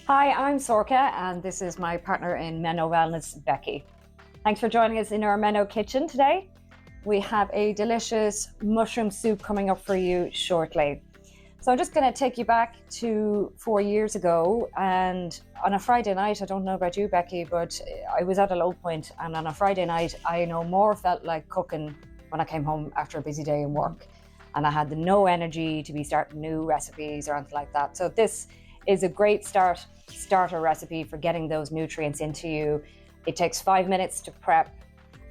Hi, I'm Sorka, and this is my partner in Meno Wellness, Becky. Thanks for joining us in our Meno kitchen today. We have a delicious mushroom soup coming up for you shortly. So I'm just going to take you back to 4 years ago, and on a Friday night, I don't know about you, Becky, but I was at a low point, and on a Friday night, I no more felt like cooking when I came home after a busy day in work, and I had no energy to be starting new recipes or anything like that. So this is a great starter recipe for getting those nutrients into you. It takes 5 minutes to prep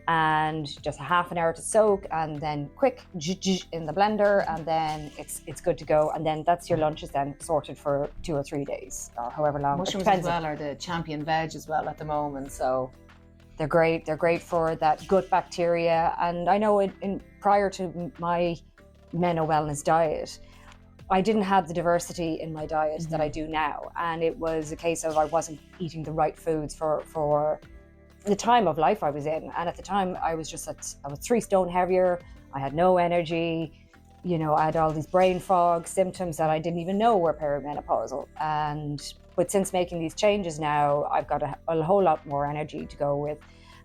and just a half an hour to soak, and then quick in the blender, and then it's good to go. And then that's your lunches then sorted for 2 or 3 days or however long. Mushrooms as well are the champion veg as well at the moment, so they're great. They're great for that gut bacteria. And I know prior to my Meno Wellness diet, I didn't have the diversity in my diet that I do now. And it was a case of I wasn't eating the right foods for the time of life I was in. And at the time I was 3 stone heavier. I had no energy. You know, I had all these brain fog symptoms that I didn't even know were perimenopausal. But since making these changes now, I've got a whole lot more energy to go with.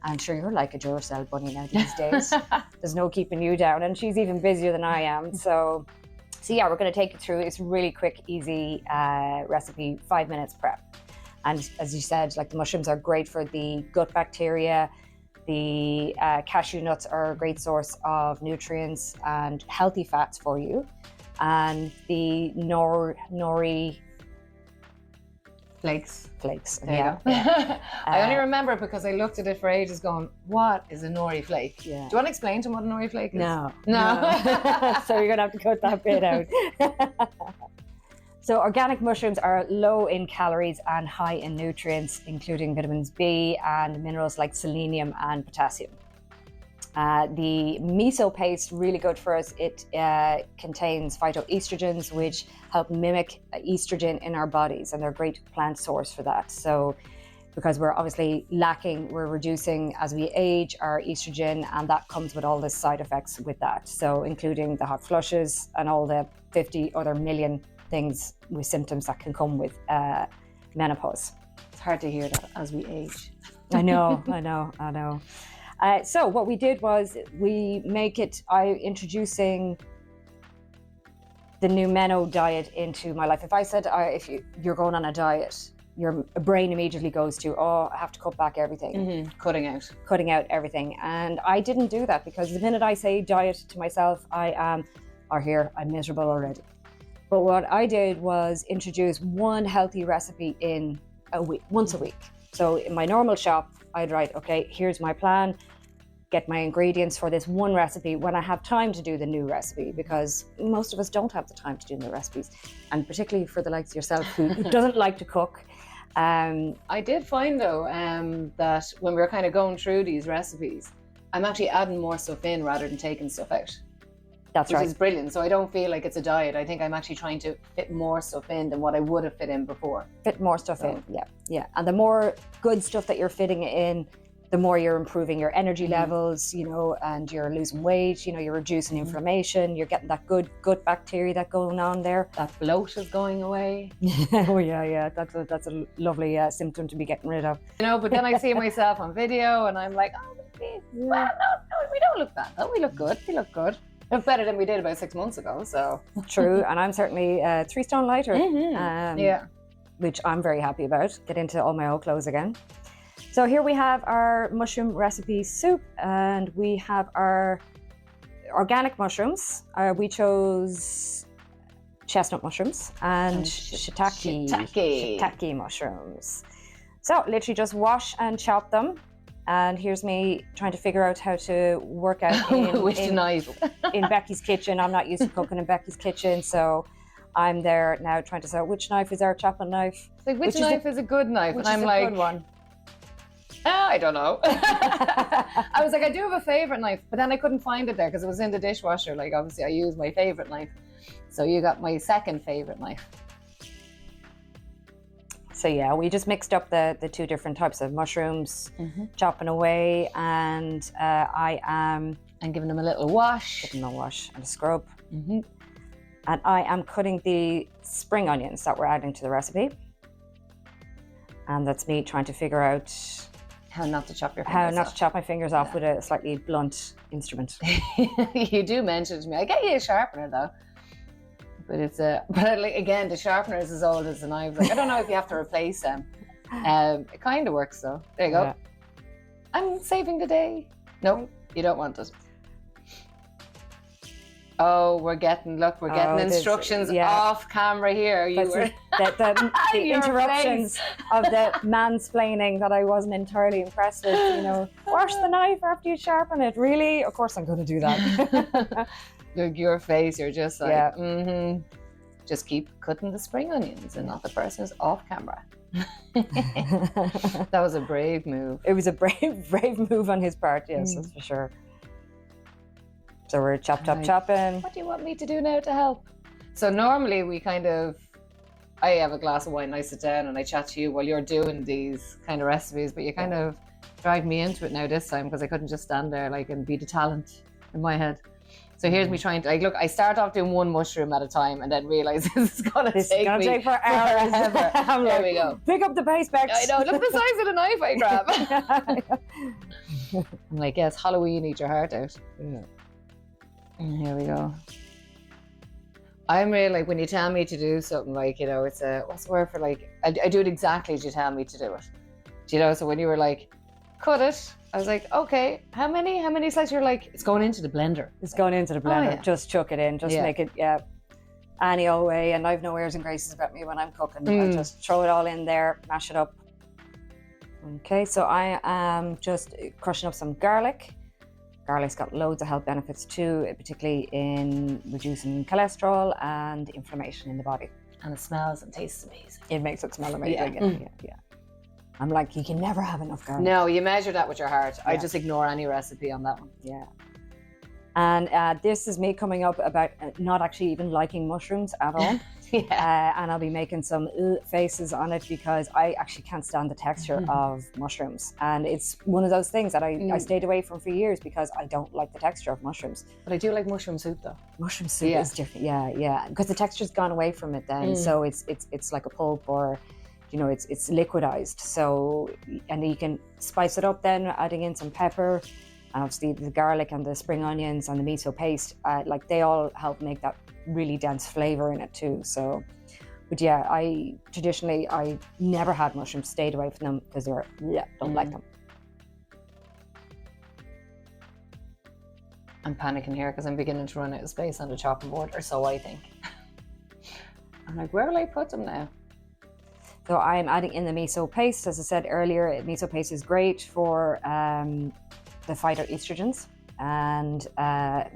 And sure, you're like a Duracell bunny now these days. There's no keeping you down. And she's even busier than I am. So yeah, we're going to take you through. It's a really quick, easy recipe, 5 minutes prep. And as you said, like, the mushrooms are great for the gut bacteria. The cashew nuts are a great source of nutrients and healthy fats for you. And the nori flakes. Yeah. I only remember it because I looked at it for ages going, what is a nori flake? Yeah. Do you want to explain to them what a nori flake is? No. No. So you're going to have to cut that bit out. So organic mushrooms are low in calories and high in nutrients, including vitamins B and minerals like selenium and potassium. The miso paste, really good for us. It contains phytoestrogens, which help mimic estrogen in our bodies, and they're a great plant source for that. So because we're obviously we're reducing as we age our estrogen, and that comes with all the side effects with that. So including the hot flushes and all the 50 other million things with symptoms that can come with menopause. It's hard to hear that, as we age. I know. So what we did was introducing the new Meno diet into my life. If I said if you're going on a diet, your brain immediately goes to, I have to cut back everything. Cutting out everything. And I didn't do that, because the minute I say diet to myself, I'm miserable already. But what I did was introduce one healthy recipe in a week, once a week. So in my normal shop, I'd write, okay, here's my plan, get my ingredients for this one recipe when I have time to do the new recipe, because most of us don't have the time to do new recipes. And particularly for the likes of yourself, who doesn't like to cook. I did find though that when we were kind of going through these recipes, I'm actually adding more stuff in rather than taking stuff out. That's right. Which is brilliant. So I don't feel like it's a diet. I think I'm actually trying to fit more stuff in than what I would have fit in before. Fit more stuff in, yeah. And the more good stuff that you're fitting in, the more you're improving your energy levels, and you're losing weight, you're reducing inflammation, you're getting that good gut bacteria that's going on there. That bloat is going away. Oh yeah. That's a lovely symptom to be getting rid of. But then I see myself on video and I'm like, well, no, we don't look bad. No, we look good. We look better than we did about 6 months ago, so. True, and I'm certainly 3 stone lighter. Yeah. Which I'm very happy about. Get into all my old clothes again. So here we have our mushroom recipe soup, and we have our organic mushrooms. We chose chestnut mushrooms and shiitake mushrooms. So literally just wash and chop them. And here's me trying to figure out how to work out which knife in Becky's kitchen. I'm not used to cooking in Becky's kitchen, so I'm there now trying to say which knife is our chopping knife. Like, which knife is a good knife? Which and I'm is like, a good one. I don't know. I was like, I do have a favorite knife, but then I couldn't find it there because it was in the dishwasher. Like, obviously, I use my favorite knife, so you got my second favorite knife. So yeah, we just mixed up the 2 different types of mushrooms, chopping away, and I am giving them a little wash. Giving them a wash and a scrub. And I am cutting the spring onions that we're adding to the recipe. And that's me trying to figure out How not to chop your fingers how not off. to chop my fingers off with a slightly blunt instrument. You do mention it to me. I get you a sharpener though. But but like, again, the sharpener is as old as the knives. Like, I don't know if you have to replace them. It kind of works though. There you go. Yeah. I'm saving the day. Nope, you don't want it. Oh, we're getting instructions off camera here. The interruptions of the mansplaining that I wasn't entirely impressed with. You know, wash the knife after you sharpen it. Really? Of course I'm going to do that. Like your face, you're just like, just keep cutting the spring onions and not the person who's off camera. That was a brave move. It was a brave move on his part, yes, that's for sure. So we're chopping. What do you want me to do now to help? So normally I have a glass of wine and I sit down and I chat to you while you're doing these kind of recipes, but you kind of drive me into it now this time because I couldn't just stand there like and be the talent in my head. So here's me trying to, like, look, I start off doing one mushroom at a time and then realize this is going to take for hours. There we go. Pick up the pace back. I know, look at the size of the knife I grab. I'm like, yes, Halloween, eat your heart out. Yeah. And here we go. I'm really like, when you tell me to do something, like, you know, it's what's the word for, like, I do it exactly as you tell me to do it. Do you know, so when you were like, cut it, I was like, okay, how many slices? You're like, it's going into the blender. It's going into the blender. Oh, yeah. Just chuck it in. Just make it, any old way. And I've no airs and graces about me when I'm cooking. I just throw it all in there, mash it up. Okay, so I am just crushing up some garlic. Garlic's got loads of health benefits too, particularly in reducing cholesterol and inflammation in the body. And it smells and tastes amazing. It makes it smell amazing. Yeah. I'm like, you can never have enough garlic. No, you measure that with your heart. Yeah. I just ignore any recipe on that one. Yeah. And this is me coming up about not actually even liking mushrooms at all. And I'll be making some faces on it because I actually can't stand the texture of mushrooms. And it's one of those things that I stayed away from for years because I don't like the texture of mushrooms. But I do like mushroom soup though. Mushroom soup is different. Yeah. Because the texture's gone away from it then. So it's like a pulp or, you know, it's liquidized. So, and you can spice it up then, adding in some pepper, and obviously the garlic and the spring onions and the miso paste, like they all help make that really dense flavor in it too. So, but yeah, I never had mushrooms, stayed away from them because don't like them. I'm panicking here because I'm beginning to run out of space on the chopping board, or so I think. I'm like, where will I put them now? So I'm adding in the miso paste. As I said earlier, miso paste is great for the phytoestrogens. And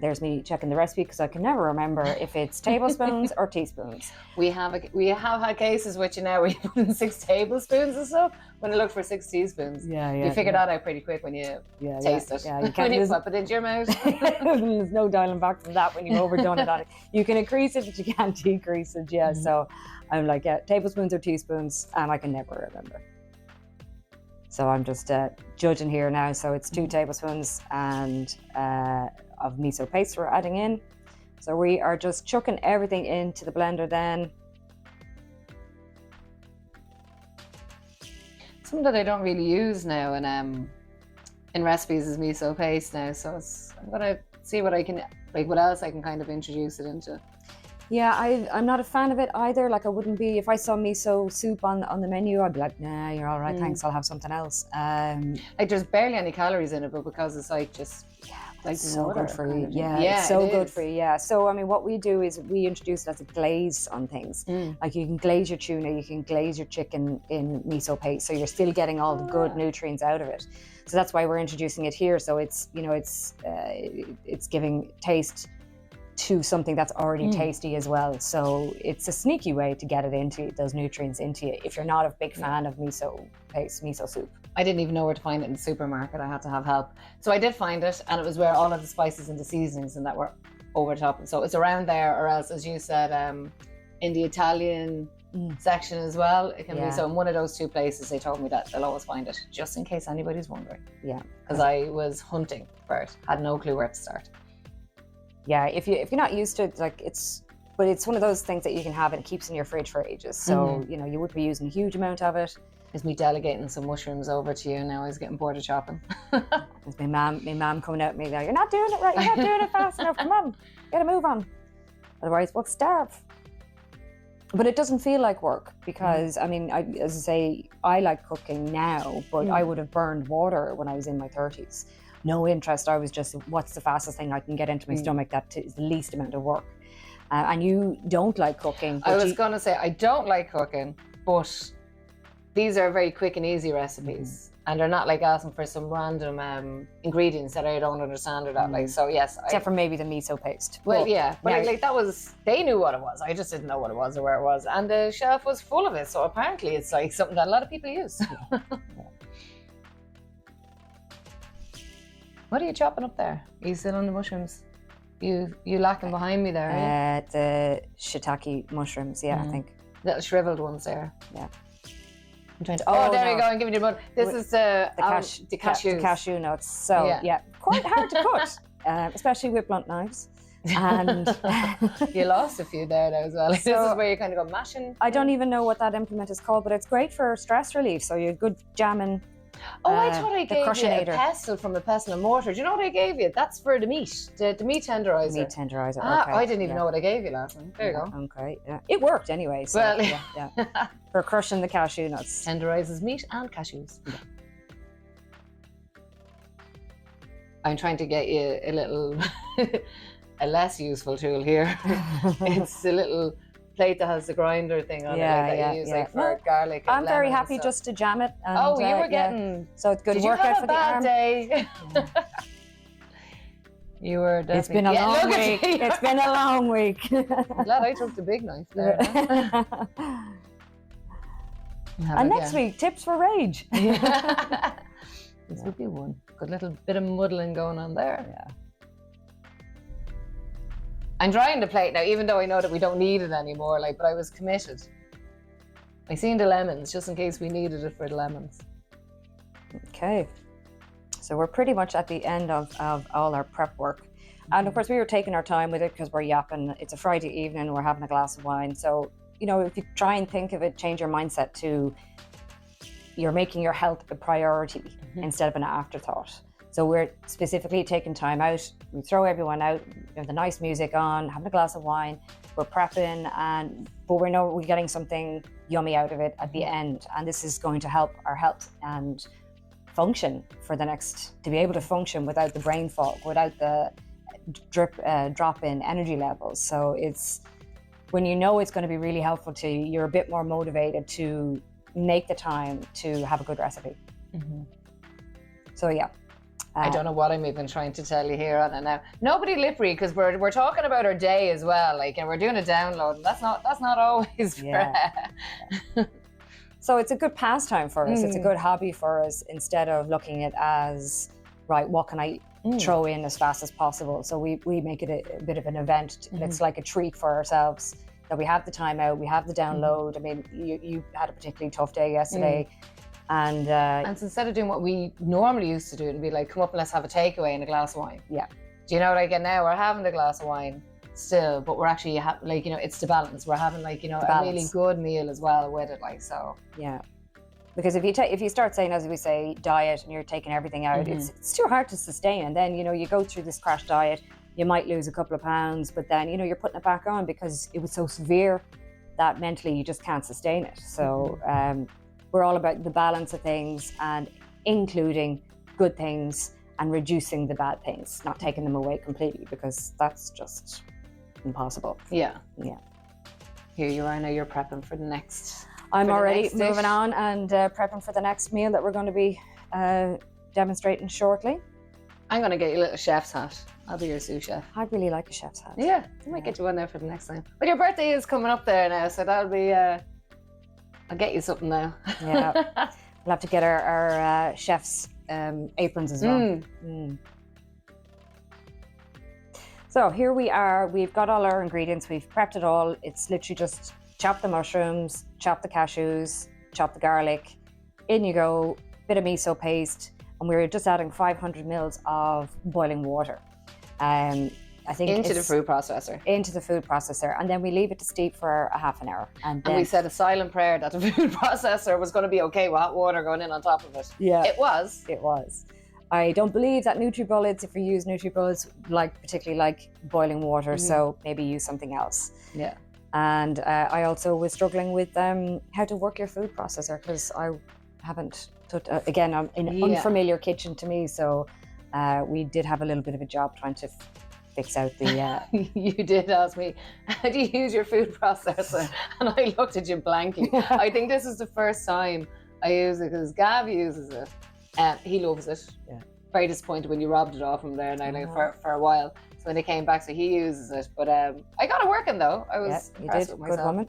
there's me checking the recipe because I can never remember if it's tablespoons or teaspoons. We have had cases with you now where you put in 6 tablespoons of stuff when I looked for 6 teaspoons. You figure that out pretty quick when you taste it. Yeah, you can't when you pop it into your mouth. There's no dialing back from that when you've overdone it on it. You can increase it, but you can't decrease it. Yeah, so I'm like, tablespoons or teaspoons, and I can never remember. So I'm just judging here now. So it's 2 tablespoons and of miso paste we're adding in. So we are just chucking everything into the blender then. Something that I don't really use now in recipes is miso paste now. So I'm gonna see what I can, like, what else I can kind of introduce it into. Yeah, I'm not a fan of it either. Like, I wouldn't be, if I saw miso soup on the menu, I'd be like, nah, you're all right, thanks, I'll have something else. Like, there's barely any calories in it, but because it's like just like so good for you. Yeah, it's so good for you. Yeah. So I mean, what we do is we introduce it as a glaze on things. Like, you can glaze your tuna, you can glaze your chicken in miso paste, so you're still getting all the good nutrients out of it. So that's why we're introducing it here. So it's, you know, it's giving taste to something that's already tasty as well. So it's a sneaky way to get it into those nutrients into you if you're not a big fan of miso paste, miso soup. I didn't even know where to find it in the supermarket. I had to have help. So I did find it, and it was where all of the spices and the seasonings and that were over top. And so it's around there, or else, as you said, in the Italian section as well. It can be. So in one of those 2 places, they told me that they'll always find it, just in case anybody's wondering. Yeah. Because I was hunting for it, had no clue where to start. Yeah, if you're not used to it, like, it's one of those things that you can have and it keeps in your fridge for ages. So, you know, you wouldn't be using a huge amount of it. Is me delegating some mushrooms over to you now? I was getting bored of chopping. It's my mum coming at me there. You're not doing it right. You're not doing it fast enough. Come on, get a move on. Otherwise, we'll starve. But it doesn't feel like work because, I mean, as I say, I like cooking now, but I would have burned water when I was in my 30s. No interest. I was just, what's the fastest thing I can get into my stomach that is the least amount of work? And you don't like cooking. I was going to say, I don't like cooking, but these are very quick and easy recipes. And they're not like asking for some random ingredients that I don't understand or that. Like, so yes. Except for maybe the miso paste. Well, yeah. But like that was, they knew what it was. I just didn't know what it was or where it was. And the shelf was full of it. So apparently it's like something that a lot of people use. What are you chopping up there? Are you still on the mushrooms? You lacking behind me there, right? The shitake mushrooms, I think. Little shriveled ones there. Yeah. I'm trying to, there we go, and give me the bud. This is the cashews. The cashew nuts. So, quite hard to cut, especially with blunt knives. And you lost a few there as well. This is where you kind of go mashing. I don't even know what that implement is called, but it's great for stress relief. So you're good jamming. I thought I gave you a pestle from a pestle and mortar. Do you know what I gave you? That's for the meat, the meat tenderizer. Meat tenderizer. Ah, okay. I didn't even know what I gave you last time. There you go. Okay, yeah. It worked anyway. So, well, yeah. For crushing the cashew nuts. Tenderizes meat and cashews. Yeah. I'm trying to get you a little, a less useful tool here. It's a little plate that has the grinder thing on it that you use like for garlic. And I'm very happy just to jam it. And, you were getting. So it's good workout for the arm. Did you have a bad day? You were definitely. It's been a long week. It's been a long week. I'm glad I took the big knife there. And next week, tips for rage. This would be one. Good little bit of muddling going on there. Yeah. I'm drying the plate now, even though I know that we don't need it anymore. But I was committed. I seen the lemons, just in case we needed it for the lemons. Okay. So we're pretty much at the end of all our prep work. And of course, we were taking our time with it because we're yapping. It's a Friday evening, we're having a glass of wine. So, if you try and think of it, change your mindset to you're making your health a priority instead of an afterthought. So we're specifically taking time out. We throw everyone out, the nice music on, having a glass of wine. We're prepping, but we know we're getting something yummy out of it at the end. And this is going to help our health and function for to be able to function without the brain fog, without the drop in energy levels. So it's when it's going to be really helpful to you, you're a bit more motivated to make the time to have a good recipe. So yeah. I don't know what I'm even trying to tell you here on it now. Nobody lip read because we're talking about our day as well, and we're doing a download, and that's not always. So it's a good pastime for us. It's a good hobby for us instead of looking at it as right. What can I throw in as fast as possible? So we make it a bit of an event. It's like a treat for ourselves that we have the time out, we have the download. I mean, you had a particularly tough day yesterday. And so instead of doing what we normally used to do and be like, come up and let's have a takeaway and a glass of wine. Yeah. Do you know, now we're having a glass of wine still, but we're actually it's the balance. We're having a really good meal as well with it, so. Yeah. Because if you start saying, as we say, diet and you're taking everything out, it's too hard to sustain. And then, you go through this crash diet, you might lose a couple of pounds, but then, you're putting it back on because it was so severe that mentally you just can't sustain it. So, we're all about the balance of things and including good things and reducing the bad things, not taking them away completely because that's just impossible. Yeah. Yeah. Here you are now, you're prepping for the next. I'm already moving on and prepping for the next meal that we're going to be demonstrating shortly. I'm going to get you a little chef's hat. I'll be your sous chef. I really like a chef's hat. Yeah, I might get you one there for the next time. But your birthday is coming up there now, so that'll be... I'll get you something now. Yeah, we'll have to get our chef's aprons as well. So here we are. We've got all our ingredients. We've prepped it all. It's literally just chop the mushrooms, chop the cashews, chop the garlic. In you go, bit of miso paste, and we're just adding 500 mils of boiling water. I think Into the it's food processor. into the food processor, and then we leave it to steep for a half an hour. And then And we said a silent prayer that the food processor was going to be okay with hot water going in on top of it. yeah, It was. it was. I don't believe that NutriBullets, if you use NutriBullets, particularly like boiling water, so maybe use something else. Yeah. And I also was struggling with how to work your food processor, because I haven't again, I'm in an unfamiliar kitchen to me, so we did have a little bit of a job trying to fix out the You did ask me, how do you use your food processor? And I looked at you blankly. I think this is the first time I use it, because Gav uses it. He loves it. Yeah. Very disappointed when you robbed it off him there now, for a while. So when he came back, so he uses it. But I got it working though. I was impressed with myself. Good woman.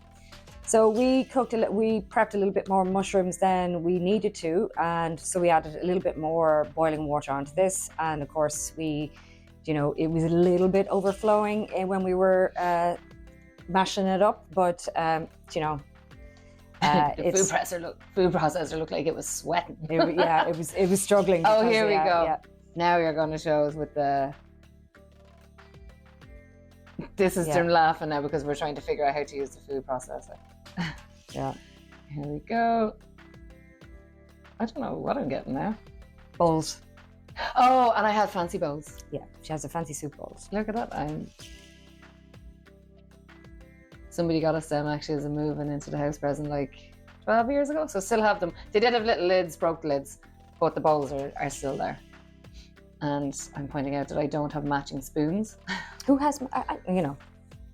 So we prepped a little bit more mushrooms than we needed to, and so we added a little bit more boiling water onto this. And of course, it was a little bit overflowing when we were mashing it up, but the food processor looked like it was sweating. it was struggling. Oh, here we go. Yeah. Now you're going to show us with the. This is them laughing now because we're trying to figure out how to use the food processor. Yeah. Here we go. I don't know what I'm getting now. Bowls. Oh, and I had fancy bowls. Yeah, she has a fancy soup bowls. Look at that. Somebody got us them actually as a moving into the house present like 12 years ago. So still have them. They did have little lids, broke lids, but the bowls are still there. And I'm pointing out that I don't have matching spoons. Who has,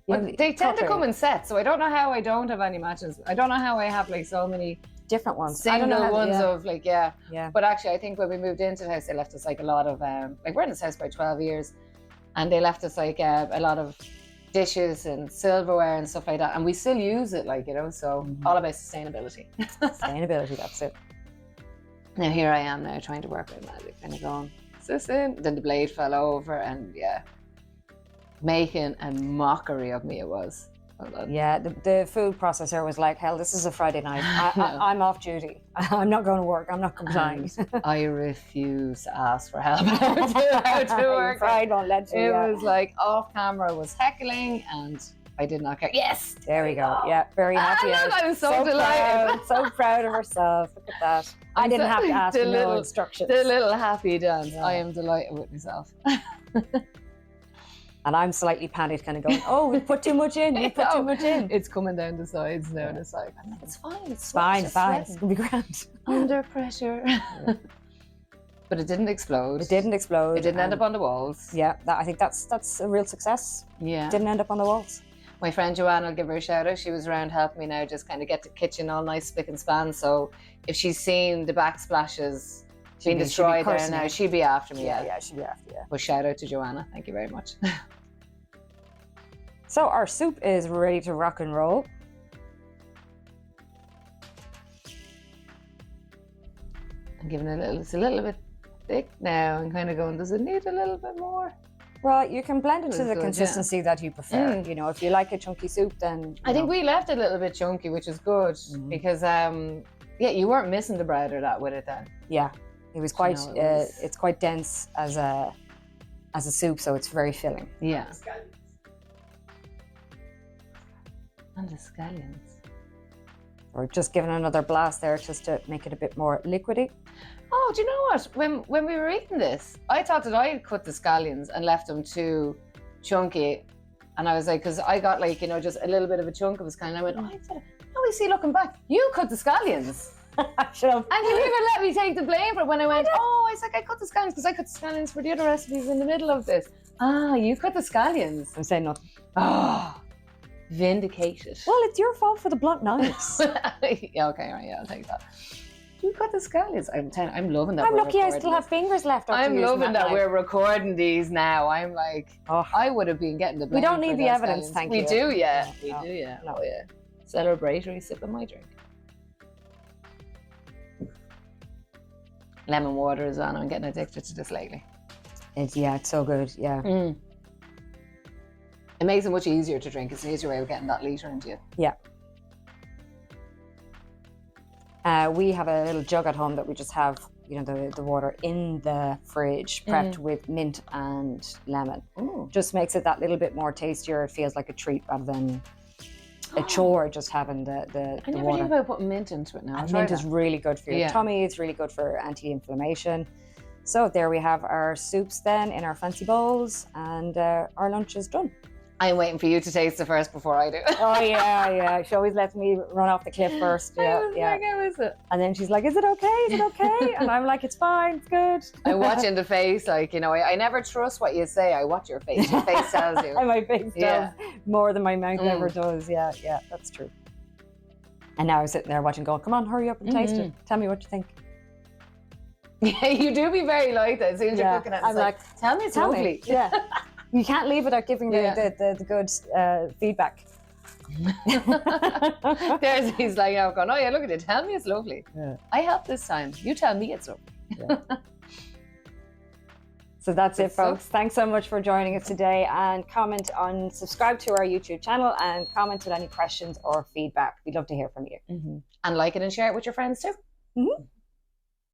they tend to come in sets, so I don't know how I don't have any matches. I don't know how I have like so many different ones. Single ones of like, yeah. But actually, I think when we moved into the house, they left us like a lot of, we're in this house for 12 years, and they left us like a lot of dishes and silverware and stuff like that. And we still use it, so all about sustainability. Sustainability, that's it. Now here I am now trying to work with magic, kind of going, is this in? Then the blade fell over, and making a mockery of me it was. Yeah, the food processor was like, hell, this is a Friday night. I'm off duty. I'm not going to work. I'm not complying. I refuse to ask for help how to work. Pride won't let you. It was like off camera was heckling, and I did not care. Yes! There we go. Yeah, very happy. Look, I'm so delighted. So proud of herself. Look at that. I didn't have to ask for no instructions. The little happy dance. Yeah. I am delighted with myself. And I'm slightly panicked, kind of going, oh, we put too much in. Too much in. It's coming down the sides now. And it's like, I'm like, it's fine. It's fine. It's going to be grand. Under pressure. Yeah. But it didn't explode. It didn't explode. It didn't end up on the walls. Yeah, I think that's a real success. Yeah. It didn't end up on the walls. My friend Joanne, I'll give her a shout out. She was around helping me now just kind of get the kitchen all nice, spick and span. So if she's seen the backsplashes being destroyed there now, she'd be after me. Yeah, she'd be after you. But shout out to Joanna. Thank you very much. So our soup is ready to rock and roll. I'm giving it's a little bit thick now and kind of going, does it need a little bit more? Well, you can blend it to the consistency that you prefer. If you like a chunky soup, then I think we left it a little bit chunky, which is good because you weren't missing the bread or that with it then. Yeah, it was quite. It's quite dense as a soup, so it's very filling. Yeah. And the scallions. We're just giving another blast there just to make it a bit more liquidy. Oh, do you know what? When we were eating this, I thought that I had cut the scallions and left them too chunky. And I was like, because I got just a little bit of a chunk of a scallion. I went, we see looking back, you cut the scallions. Shut up. And you even let me take the blame for it when I went, I cut the scallions because I cut the scallions for the other recipes in the middle of this. You cut the scallions. I'm saying nothing. Vindicated. Well, it's your fault for the blunt knives. Yeah, okay, right, I'll take that. You got the scallions. I'm loving that. I'm lucky I still have fingers left. I'm loving that we're recording these now. I'm like, I would have been getting the blame. We don't need the evidence, scallions. thank you. We do, yeah. No, we do, yeah. No. Oh, yeah. Celebratory sip of my drink. Lemon water is on. I'm getting addicted to this lately. It's so good, yeah. It makes it much easier to drink. It's an easier way of getting that litre into you. Yeah. We have a little jug at home that we just have, the water in the fridge, prepped with mint and lemon. Ooh. Just makes it that little bit more tastier. It feels like a treat rather than a chore, just having the I never water. knew about putting mint into it now. And mint is really good for your tummy. It's really good for anti-inflammation. So there we have our soups then in our fancy bowls, and our lunch is done. I'm waiting for you to taste it first before I do. Oh yeah. She always lets me run off the cliff first. I was like, how is it? And then she's like, "Is it okay? Is it okay?" And I'm like, "It's fine. It's good." I watch in the face, like, I never trust what you say. I watch your face. Your face tells you. And my face does more than my mouth ever does. Yeah, that's true. And now I'm sitting there watching, going, "Come on, hurry up and taste it. Tell me what you think." Yeah, you do be very like that. As soon as you're cooking it, I'm like, "Tell me it's lovely." Yeah. You can't leave without giving the good feedback. He's like, going, "Oh yeah, look at it. Tell me it's lovely." Yeah. I helped this time. You tell me it's lovely. Yeah. So that's it, folks. Thanks so much for joining us today, and subscribe to our YouTube channel and comment with any questions or feedback. We'd love to hear from you. And like it and share it with your friends too.